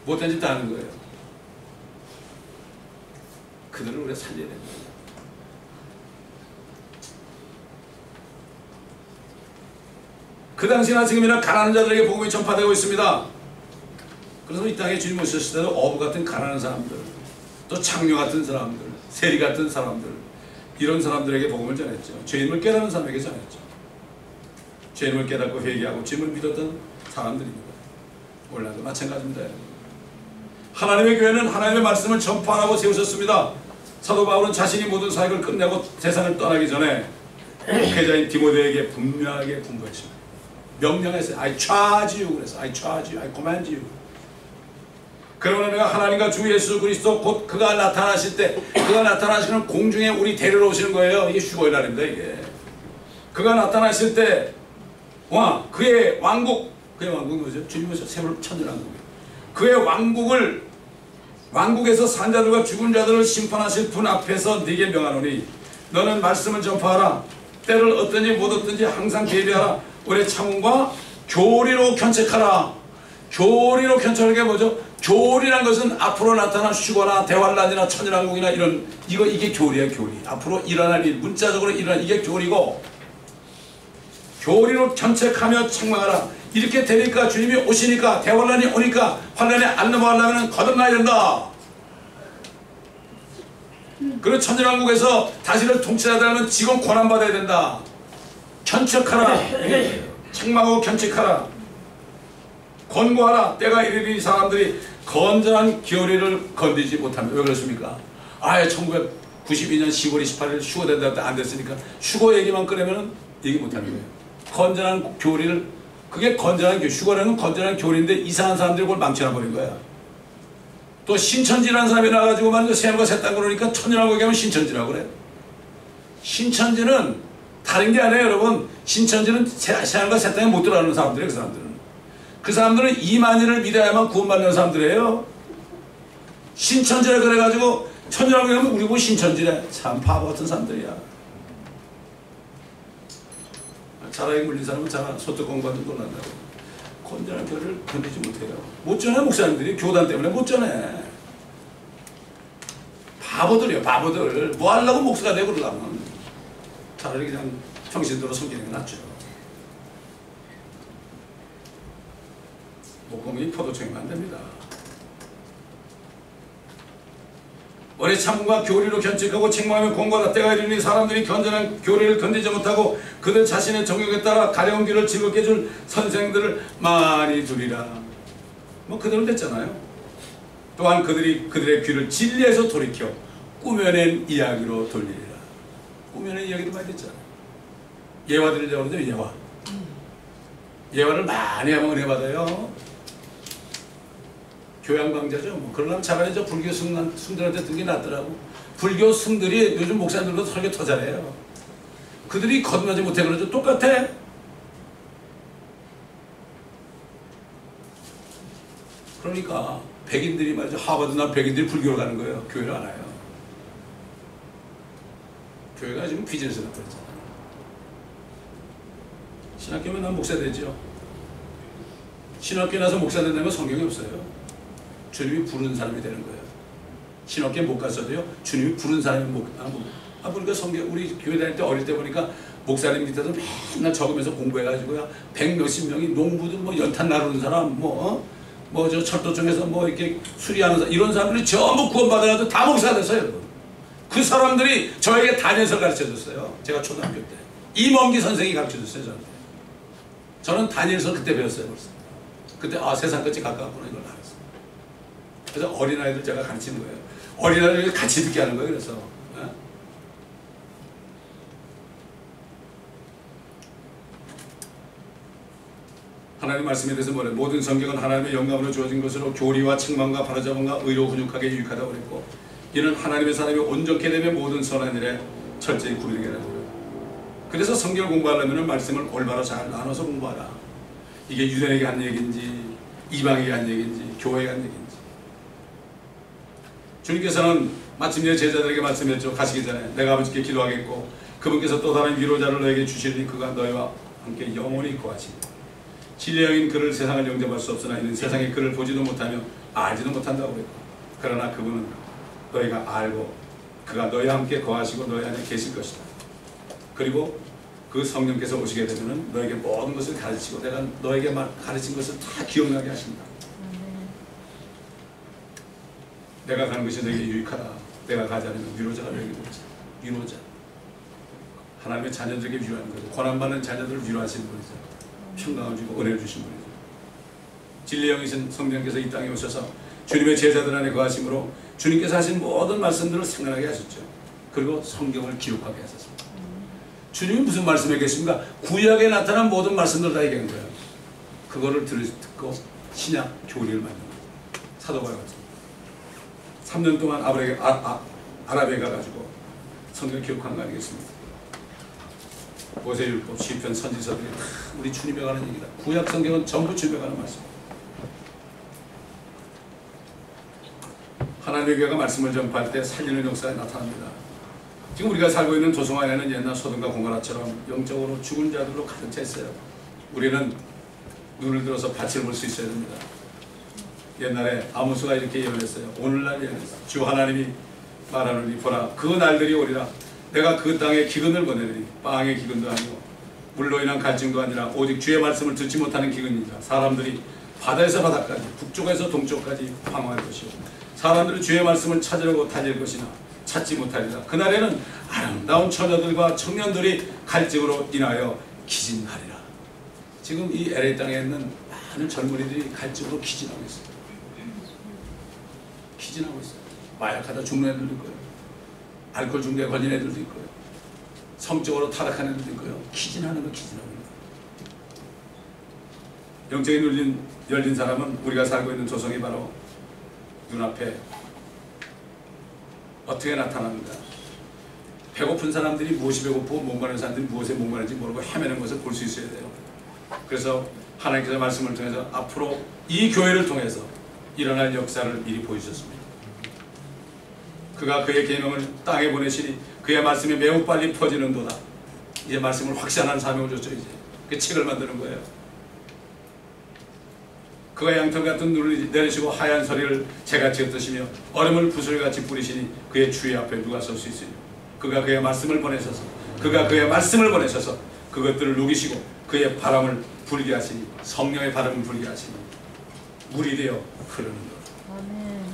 못된 짓 다 하는 거예요. 그들을 우리가 살려야 됩니다. 그 당시나 지금이나 가난한 자들에게 복음이 전파되고 있습니다. 그래서 이 땅에 주님 오셨을 때도 어부 같은 가난한 사람들, 또 창녀 같은 사람들, 세리 같은 사람들, 이런 사람들에게 복음을 전했죠. 죄인을 깨닫는 사람에게 전했죠. 죄인을 깨닫고 회개하고 주님을 믿었던 사람들입니다. 오늘날도 마찬가지입니다. 하나님의 교회는 하나님의 말씀을 전파하라고 세우셨습니다. 사도 바울은 자신이 모든 사역을 끝내고 세상을 떠나기 전에 목회자인 디모데에게 분명하게 분부했습니다. 명령했어요. I charge you. 그래서 I charge you, I command you. 그러나 내가 하나님과 주 예수 그리스도 곧 그가 나타나실 때, 그가 나타나시는 공중에 우리 데리러 오시는 거예요. 이게 휴거의 날입니다. 이게 그가 나타나실 때, 와 그의 왕국, 그의 왕국이 뭐죠? 주님께서 세월 천년왕국이에요. 그의 왕국에서 산 자들과 죽은 자들을 심판하실 분 앞에서 네게 명하노니 너는 말씀을 전파하라. 때를 얻든지 못 얻든지 항상 대비하라. 우리의 참음과 교리로 견책하라. 교리로 견책하는 게 뭐죠? 교리란 것은 앞으로 나타난 휴거나 대환란이나 천연왕국이나 이런 이게 교리야. 교리. 앞으로 일어날 일, 문자적으로 일어날 이게 교리고, 교리로 견책하며 책망하라. 이렇게 되니까 주님이 오시니까 대환란이 오니까 환란에 안 넘어가려면 거듭나야 된다. 그리고 천연왕국에서 다시를 통치하려면 지금 고난받아야 된다. 견책하라. 책망하고 견책하라. 권고하라. 때가 이르니 사람들이 건전한 교리를 건드리지 못합니다. 왜 그렇습니까? 1992년 10월 28일 휴거된다 안 됐으니까 휴거 얘기만 꺼내면 얘기 못하는 거예요. 건전한 교리를, 그게 건전한 교리, 휴거라는 건전한 교리인데 이상한 사람들이 그걸 망쳐놔버린 거야. 또 신천지라는 사람이 나와가지고 말이죠. 새하늘과 새 땅 그러니까 천년왕국 얘기하면 신천지라고 그래. 신천지는 다른 게 아니에요, 여러분. 신천지는 새하늘과 새 땅에 못 들어가는 사람들이에요. 그 사람들은 이만희를 믿어야만 구원받는 사람들이에요. 신천지라 그래가지고 천년왕국 하면 우리 보고 신천지래. 참 바보 같은 사람들이야. 자라에 물린 사람은 자라 소득 공부하는 돈 난다고. 건전한 교리를 건드리지 못해요. 못 전해. 목사님들이 교단 때문에 못 전해. 바보들이요, 바보들. 뭐 하려고 목사가 되고 그러려면 차라리 그냥 평신도로 섬기는 게 낫죠. 목공이 포도청이면 안 됩니다. 어린 참음과 교리로 견책하고 책망하며 권고하라. 때가 이르니 사람들이 건전한 교리를 건드리지 못하고 그들 자신의 정욕에 따라 가려운 길을 즐겁게 해줄 선생들을 많이 두리라. 뭐 그대로 됐잖아요. 또한 그들의 귀를 진리에서 돌이켜 꾸며낸 이야기로 돌리리라. 꾸며낸 이야기도 많이 됐잖아요. 예화 드리려고 그러죠. 예화. 예화를 많이 하면 은혜 받아요. 교양강자죠. 뭐 그러려면 차라리 저 불교 승들한테 듣는 게 낫더라고. 불교 승들이 요즘 목사님들도 설교 더 잘해요. 그들이 거듭나지 못해 그러죠. 똑같아. 그러니까 백인들이 말이죠. 하버드 나 백인들이 불교를 가는 거예요. 교회를 안 와요. 교회가 지금 비즈니스가 버렸잖아요. 신학교면 난 목사 되죠. 신학교 나서 목사 된다면 성경이 없어요. 주님이 부른 사람이 되는 거예요. 신학교에 못 갔어도요. 주님이 부른 사람이 그러니까 성경 우리 교회 다닐 때 어릴 때 보니까 목사님 밑에서 맨날 적으면서 공부해가지고요. 100몇십 명이 농부들 뭐 연탄 나르는 사람 저 철도청에서 뭐 이렇게 수리하는 사람 이런 사람들이 전부 구원받아가지고 다 목사가 됐어요, 여러분. 그 사람들이 저에게 다니엘서 가르쳐줬어요. 제가 초등학교 때 임원기 선생이 가르쳐줬어요, 저한테. 저는 다니엘서 그때 배웠어요, 벌써. 그때 세상 끝이 가까웠구나 이걸 알았어요. 그래서 어린아이들 제가 가르치는 거예요. 어린아이들 같이 듣게 하는 거예요. 그래서 하나님 말씀에 대해서 뭐래? 모든 성경은 하나님의 영감으로 주어진 것으로 교리와 책망과 바로잡음과 의로 훈육하게 유익하다고 그랬고 이는 하나님의 사람이 온전케 되면 모든 선한 일에 철저히 구비되게 하는 거예요. 그래서 성경을 공부하려면 말씀을 올바로 잘 나눠서 공부하라. 이게 유대인에게 한 얘기인지 이방에게 한 얘기인지 교회에 한 얘기인지. 주님께서는 마침내 제자들에게 말씀했죠. 가시기 전에 내가 아버지께 기도하겠고 그분께서 또 다른 위로자를 너에게 주시리니 그가 너희와 함께 영원히 거하시니 진리의 영인 그를 세상을 영접할 수 없으나 이는 세상에 그를 보지도 못하며 알지도 못한다고 그랬고 그러나 그분은 너희가 알고 그가 너희와 함께 거하시고 너희 안에 계실 것이다. 그리고 그 성령께서 오시게 되면 너에게 모든 것을 가르치고 내가 너에게 가르친 것을 다 기억나게 하신다. 내가 가는 것이 너에게 유익하다. 내가 가지 않으면 위로자가 너에게 되겠다. 위로자. 하나님의 자녀들에게 위로하는 거죠. 고난받는 자녀들을 위로하시는 분이죠. 평강을 주고 은혜를 주신 분이죠. 진리의 영이신 성령께서 이 땅에 오셔서 주님의 제자들 안에 거하심으로 주님께서 하신 모든 말씀들을 생각나게 하셨죠. 그리고 성경을 기록하게 하셨습니다. 주님이 무슨 말씀에 계십니까? 구약에 나타난 모든 말씀들 다 얘기한 거예요. 그거를 듣고 신약 교리를 만든 거예요. 사도 바울 같은 3년 동안 아랍에 가가지고 성경 기록한 거 아니겠습니까? 모세율법, 시편, 선지서들이 다 우리 주님에 관한 얘기다. 구약 성경은 전부 주님에 관한 말씀. 하나님의 교회가 말씀을 전파할 때 살리는 역사가 나타납니다. 지금 우리가 살고 있는 도성 안에는 옛날 소돔과 고모라처럼 영적으로 죽은 자들로 가득 차 있어요. 우리는 눈을 들어서 밭을 볼 수 있어야 됩니다. 옛날에 아모스가 이렇게 예언했어요. 오늘날 예언했어요. 주 하나님이 말하노니 보라 그 날들이 오리라. 내가 그 땅에 기근을 보내리니 빵의 기근도 아니고 물로 인한 갈증도 아니라 오직 주의 말씀을 듣지 못하는 기근이라. 사람들이 바다에서 바다까지 북쪽에서 동쪽까지 방황할 것이요 사람들이 주의 말씀을 찾으려고 달릴 것이나 찾지 못하리라. 그날에는 아름다운 처녀들과 청년들이 갈증으로 인하여 기진하리라. 지금 이 LA 땅에 있는 많은 젊은이들이 갈증으로 기진하고 있어요. 기진하고 있어요. 마약하다 죽는 애들도 있고요. 알코올 중독에 걸린 애들도 있고요. 성적으로 타락한 애들도 있고요. 기진하는 거 기진하고 있는 거. 영적인 눈이 열린 사람은 우리가 살고 있는 조성이 바로 눈앞에 어떻게 나타납니다. 배고픈 사람들이 무엇이 배고프고 목마른 사람들이 무엇에 목마른지 모르고 헤매는 것을 볼 수 있어야 돼요. 그래서 하나님께서 말씀을 통해서 앞으로 이 교회를 통해서 일어날 역사를 미리 보여주셨습니다. 그가 그의 계명을 땅에 보내시니 그의 말씀이 매우 빨리 퍼지는도다. 이제 말씀을 확신하는 사명을 줬죠. 이제 그 책을 만드는 거예요. 그가 양털 같은 눈을 내리시고 하얀 서리를 재같이 흩으시며 얼음을 부슬같이 뿌리시니 그의 주의 앞에 누가 설 수 있으며 그가 그의 말씀을 보내셔서 그것들을 녹이시고 그의 바람을 불게 하시니 성령의 바람을 불게 하시니 물이 되어 흐르는 것. 아멘.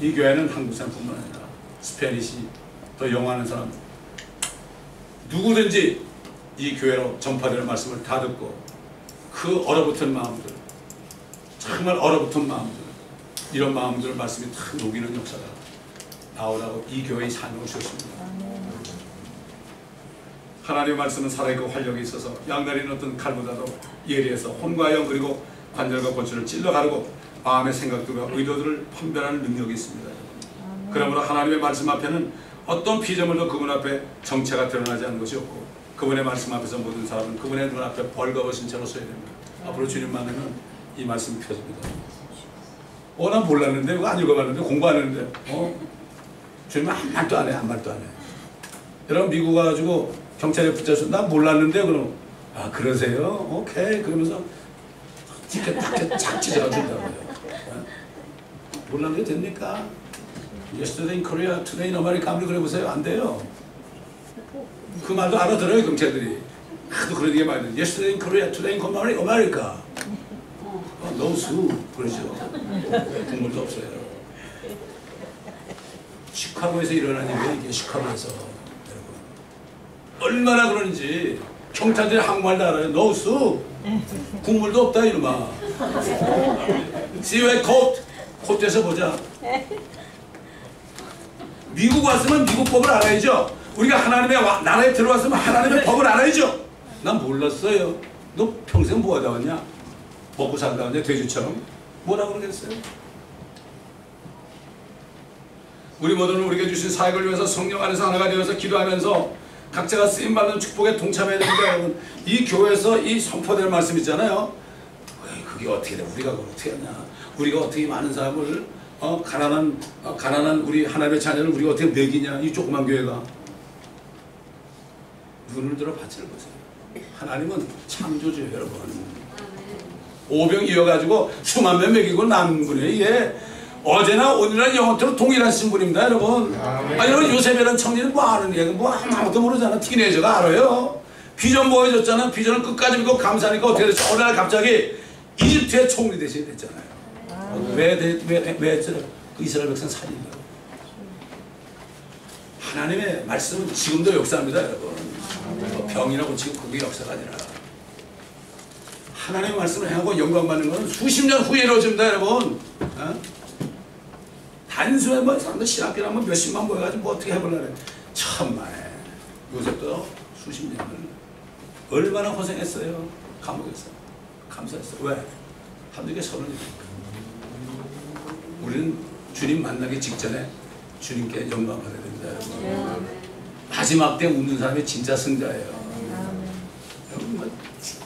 이 교회는 한국 사람뿐만 아니라 스페니시 또 영어하는 사람 누구든지 이 교회로 전파되는 말씀을 다 듣고 그 얼어붙은 마음들 정말 얼어붙은 마음들 이런 마음들을 말씀이 다 녹이는 역사가 나오라고 이 교회의 사명을 주셨습니다. 하나님의 말씀은 살아있고 활력이 있어서 양날이는 어떤 칼보다도 예리해서 혼과 영 그리고 관절과 골수를 찔러 가르고 마음의 생각들과 의도들을 판별하는 능력이 있습니다. 그러므로 하나님의 말씀 앞에는 어떤 피조물도 그분 앞에 정체가 드러나지 않는 것이 없고 그분의 말씀 앞에서 모든 사람은 그분의 눈 앞에 벌거벗은 채로 서야 됩니다. 앞으로 주님 만나면 이 말씀이 펴집니다. 난 몰랐는데 이거 안 읽어봤는데 공부 안 했는데 주님 한 말도 안 해. 한 말도 안 해. 여러분 미국 가가지고 경찰에 붙잡아서 난 몰랐는데 그럼 그러세요? 오케이 그러면서 티켓 쫙 찢어가 준다고요. 몰랐는 게 됩니까? Yesterday in Korea, today in America 아무리 그래 보세요. 안 돼요. 그 말도 알아들어요 경찰들이. 하도 그런 얘기 많이 해요. Yesterday in Korea, today in America. No soup 그러죠. 국물도 없어요. 시카고에서 일어난 일이 이게 시카고에서 여러분 얼마나 그러는지 경찰들이 한국말도 알아요. No soup 국물도 없다 이놈아. See you at court. 코트에서 보자. 미국 왔으면 미국 법을 알아야죠. 우리가 하나님의 나라에 들어왔으면 하나님의 법을 알아야죠. 난 몰랐어요. 너 평생 뭐 하다 왔냐? 먹고 살다 왔냐? 돼지처럼? 뭐라고 그러겠어요? 우리 모두는 우리에게 주신 사역을 위해서 성령 안에서 하나가 되어서 기도하면서 각자가 쓰임받는 축복에 동참해야 됩니다. 여러분 이 교회에서 이 선포될 말씀 있잖아요. 그게 어떻게 돼? 우리가 그걸 어떻게 하냐? 우리가 어떻게 많은 사람을 가난한 우리 하나님의 자녀를 우리가 어떻게 먹이냐? 이 조그만 교회가 눈을 들어 밭을 보세요. 하나님은 창조주예요, 여러분. 오병 이어가지고 수만 명 먹이고 남은 거네. 이게 어제나 오늘이나 영원토록 동일하신 분입니다, 여러분. 여러분 요셉이라는 청년은 뭐 아는 얘기 뭐 아무것도 모르잖아. 티네이저가 알아요. 비전 보여줬잖아. 비전을 끝까지 믿고 감사하니까 어떻게 됐죠? 어느 날 갑자기 이집트의 총리 대신이 됐잖아요. 왜 했죠? 그 이스라엘 백성 살린다고. 하나님의 말씀은 지금도 역사합니다, 여러분. 병이나 고치고 그게 역사가 아니라 하나님의 말씀을 행하고 영광받는 것은 수십 년 후에 이루어집니다, 여러분. 단순히 뭐 사람들 신학교를 한번 몇십만 모여가지고 뭐 어떻게 해보려고 그래. 천만에 요셉도 수십 년을 얼마나 고생했어요. 감옥에서 감사했어요. 왜? 한두 개 선언이니까. 우리는 주님 만나기 직전에 주님께 영광 받아야 됩니다, 여러분. 마지막 때 웃는 사람이 진짜 승자예요. 여러분 뭐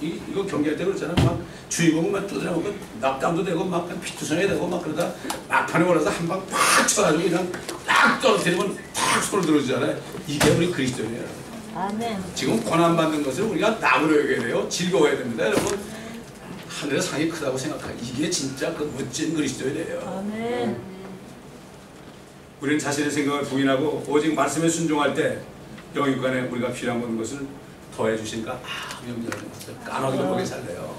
이거 경기할 때 그렇잖아. 막 주인공은 막 두드려먹고 낙담도 되고 막 피투성이 되고 막 그러다 막판에 올라서 한 방 팍 쳐가지고 그냥 딱 떨어뜨리면 탁 손을 들어주잖아요. 이게 우리 그리스도인이에요. 아멘. 지금 고난받는 것을 우리가 낙으로 여겨야 돼요. 즐거워야 됩니다, 여러분. 하늘의 상이 크다고 생각하고 이게 진짜 그 멋진 그리스도인이에요. 아멘. 우리는 자신의 생각을 부인하고 오직 말씀에 순종할 때 영육간에 우리가 필요한 모든 것을 더해 주시니까 까마귀도 먹게 살려요.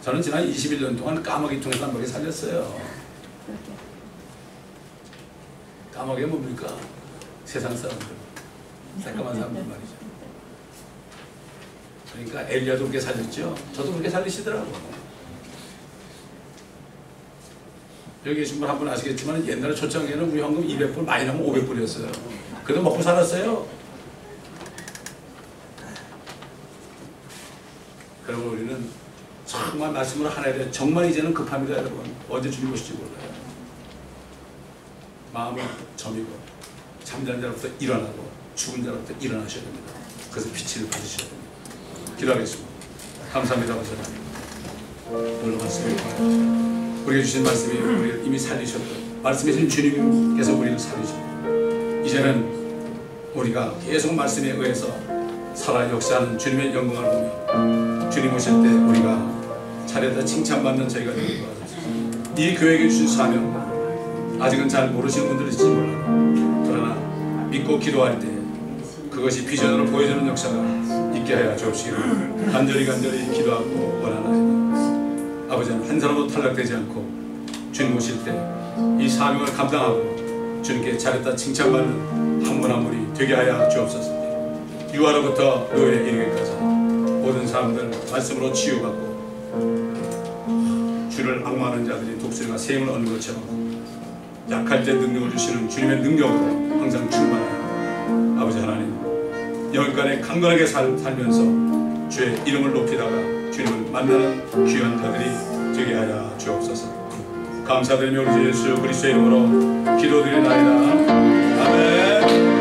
저는 지난 21년 동안 까마귀 통해서 먹게 살렸어요. 까마귀가 뭡니까? 세상 사람들, 새까만 사람들 말이죠. 그러니까 엘리야도 그렇게 살렸죠. 저도 그렇게 살리시더라고요. 여기 계신 분 한 분 아시겠지만 옛날에 초창기에는 우리 현금 200불 많이 나면 500불이었어요. 그래도 먹고 살았어요. 그러면 우리는 정말 말씀으로 하나에 대해 정말 이제는 급합니다, 여러분. 언제 주님 오실지 몰라요. 마음은 점이고 잠자는 자로부터 일어나고 죽은 자로부터 일어나셔야 됩니다. 그래서 빛을 받으셔야 됩니다. 기도하겠습니다. 감사합니다, 아버지. 오늘 말씀을 우리에게 주신 말씀이 우리를 이미 살리셨고 말씀해 주신 주님께서 우리를 살리셨고 이제는 우리가 계속 말씀에 의해서 살아 역사하는 주님의 영광을 보며 주님 오실 때 우리가 차례다 칭찬받는 저희가 되길 바랍니다. 이 교회에게 주신 사명 아직은 잘 모르시는 분들일지 몰라도 그러나 믿고 기도할 때 그것이 비전으로 보여주는 역사가 있게 하여 주옵시기를 간절히 기도하고 원하나이다. 아버지는 한 사람도 탈락되지 않고 주님 오실 때 이 사명을 감당하고 주님께 잘했다 칭찬받는 한 분 한 분이 되게 하여 주옵소서. 유아로부터 노예에 이르기까지 모든 사람들 말씀으로 치유받고 주를 악마하는 자들이 독수리가 샘을 얻는 것처럼 약할 때 능력을 주시는 주님의 능력으로 항상 충만하여 아버지 하나님 영육간에 강건하게 살면서 주의 이름을 높이다가 주님을 만나는 귀한 자들이 되게 하여 주옵소서. 감사드리며 우리 주 예수 그리스도의 이름으로 기도드리나이다. 아멘.